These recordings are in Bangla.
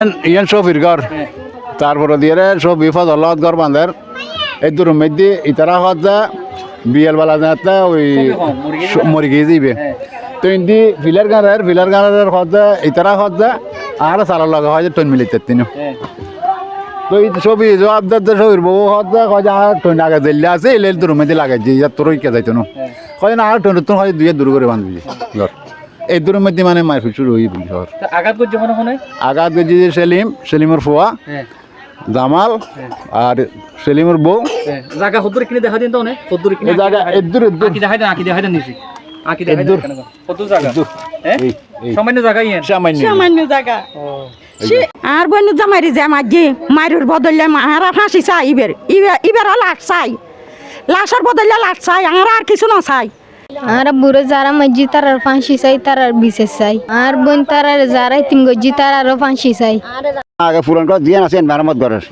ইয়ান শফির ঘর তারপরে দিয়ে শফি ফজলত ঘর বাঁধের এই দূর মধ্যে ইতারা হত যা বিয়াল বালা যাতে ওই মরি গিয়ে যাইবে তো ইন্দি ফিলার গানের হত যা ইতারা হত যা আর সালার লগা হয় যে টন মিলিতে তিন তো এই ছবি জবাব দে শফির বউ হত যা হয় যে আর টন আগে দিল্লি আছে এলে দূর মধ্যে লাগাই যে তোর কে যাইতো না হয় না আর টন তোর হয় দুই দূর করে বাঁধবি ঘর এই দূরের মধ্যে মানে মারপিট শুরু হয়ে গেল ঘর আঘাত করছে মনে হয় আঘাত করছে যে সেলিমের ফুয়া জামাল আর সেলিমের বউ জায়গা হদ্দুর কিনে দেখা দিন তো অনেক হদ্দুর কিনে জায়গা এদুর আকি দেখাই দেন নিছি আকি দেখাই দেন কেন হদ্দুর জায়গা সামান্য জায়গা ইয়েন সামান্য জায়গা আর বইন জামাইরি যে মাঝি মাইরুর বদলে মারা ফাঁসি চাই ইবের লাশ চাই লাশের বদলে লাশ চাই আর কিছু না চাই আর বুড়ো যারা মজ্জি তারার ফাঁসি চাই তারার বিশেষ চাই আর বোন তারার যারা তিন গজ্জি তারারও ফাঁসি চাই আগে পুরান করে দিয়ে আসেন মেরামত ঘরের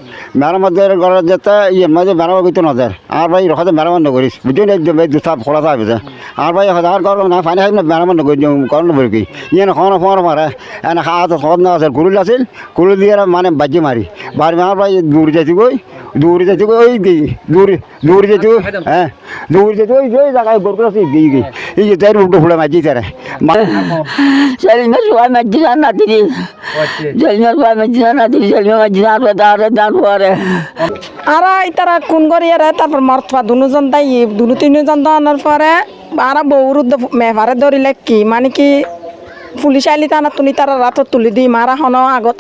যেতে মাঝে মেরামত করতে নজর আর ভাই রখাতে মেরামত নকরিস বুঝছেন সব খোলা থাকবে আর ভাই আর ঘর না ফাইনে হাই মেরামত নকরি করেন বলি কি ইয়ে খাওয়ানো ফোয়ানো মারে এনে খাওয়া তো সব না আছে কুরুল আছিল কুরুল দিয়ে মানে বাজি মারি বাড়ি আর ভাই দৌড়ি যাইছি গই ওই গই দৌড়ি যাইছি হ্যাঁ দৌড়ি যাইছি ওই জায়গায় গোর করে গিয়ে গই এই যে তার উল্টো ফুলে মাঝি তারা সেলিমের সবাই মাঝি না দিদি সেলিমের সবাই মাঝি না দিদি সেলিমের মাঝি না দান পরে আর তারা কোন করি তারপর মরতবা দুজন তাই তিনজন দানোর পরে আর বউর মেভারে ধরিলে কি মানে কি পুলিশ আইলি টানা তুলি তারা রাত তুলি দি মারা হন আগত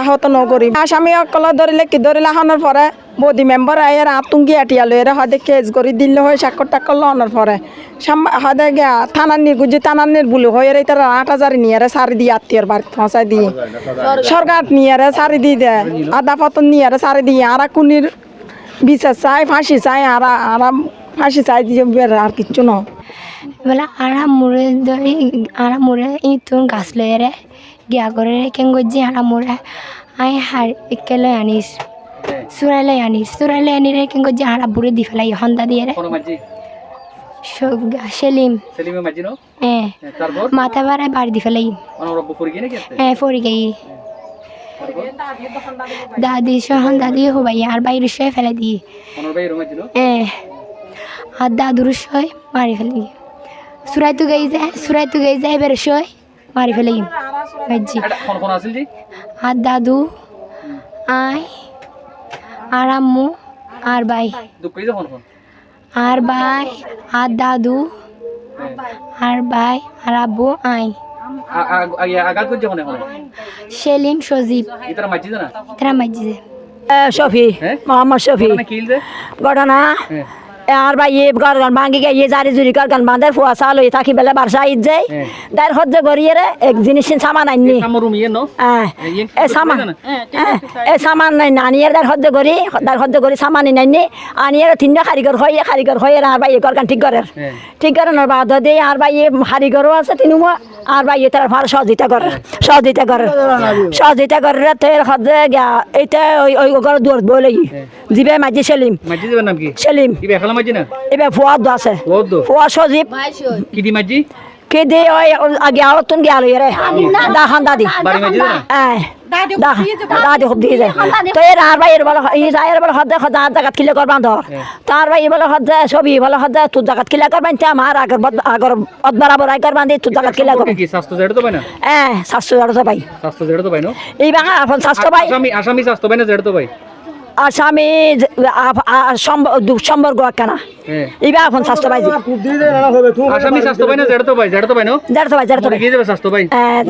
আহত নগরি আসামি অকল ধরিলে কি ধরিলে হনের পরে বডি মেম্বার আয়ের আতুঙ্গি আটিয়া লই হদে কেস করি দিল হয় সাক্ষর টাক্কর লনের পরে হদে গিয়া থানার নির্গুজি থানার নির্বুলি হয়ে তারা 8,000 নিয়ে সারি দিয়ে আত্মীয়র বাড়ি ফসাই দিয়ে সরকার নিয়ে সারি দিয়ে দেয় আদা পতন নিয়ে সারি দিয়ে আর কুনির বিচার চাই ফাঁসি চাই আর ফাঁসি চাই দিয়ে আর কিচ্ছু না বলে আরা মুড়ে ই তুন গাছ লয়ে রে গিয়া করে কেন গজ্জি আরা মুড়ে আই হার একেলে আনিস সুরাইলে আনি রে কেন গজ্জি আরা বুড়ে দি ফেলাই হন্দা দিয়ে রে সব সেলিমের মাঝি নো তারপর মাথা বারে বাড়ি দি ফেলাই ফরি গই দাদি সহন দাদি হবাই আর বাইরে শুয়ে ফেলে দিয়ে আর দাদুর শুয়ে মারি ফেলি সুরাই তু গই যায় এবার শুয়ে মারি ফেলি আর দাদু আই আর আম্মু আর ভাই আর দাদু আর ভাই আর আব্বু আই সেলিম সজীব ইতারা মাঝি শফি মোহাম্মদ শফি ঘটনা আর ভাই গরগান ভাঙ্গি গিয়ে জারি জুরি গরগান বাঁধে ফুয়া চাল হয়ে থাকি বেলা বারসা ঈদ যায় তার হজ্জ গড়িয়ে রে এক জিনিস সামান আননি সামান নাই আনিয়ে তার হজ্জ করি সামান নাইনি আনিয়ে তিনটা কারিগর হয়ে আর ভাই গরগান ঠিক করে বাদ দিয়ে আর ভাই কারিগরও আছে তিনুমা আর ভাই তার ভালো সহযোগিতা করে তের হজ্জে গিয়া এইটা ওই ঘর দুয়ার বলে দিবে মাঝি সেলিম এবার ফুয়াদ আছে ফুয়া সজীব কি দি ওই আগে আলতুন গেল রে দাহান দাদি দাদি খুব দিয়ে যায় তো এর আর ভাই এর বলো হদ্দে জাগাত কিলে করবান ধর তার ভাই বলো হদ্দে ছবি বলো হদ্দে তুই জাগাত কিলে করবান আমার আগর বরাবর আই করবান দি তুই জাগাত কিলে করবান কি স্বাস্থ্য জেড়ে তো ভাই না স্বাস্থ্য জেড়ে তো ভাই এই বাঙা এখন স্বাস্থ্য ভাই আসামি স্বাস্থ্য ভাই না জেড়ে তো ভাই আসামি সম্পর্ক কেনা এইবার এখন স্বাস্থ্য ভাই আসামি স্বাস্থ্য ভাই না জেড়ে তো ভাই জেড়ে তো ভাই স্বাস্থ্য ভাই হ্যাঁ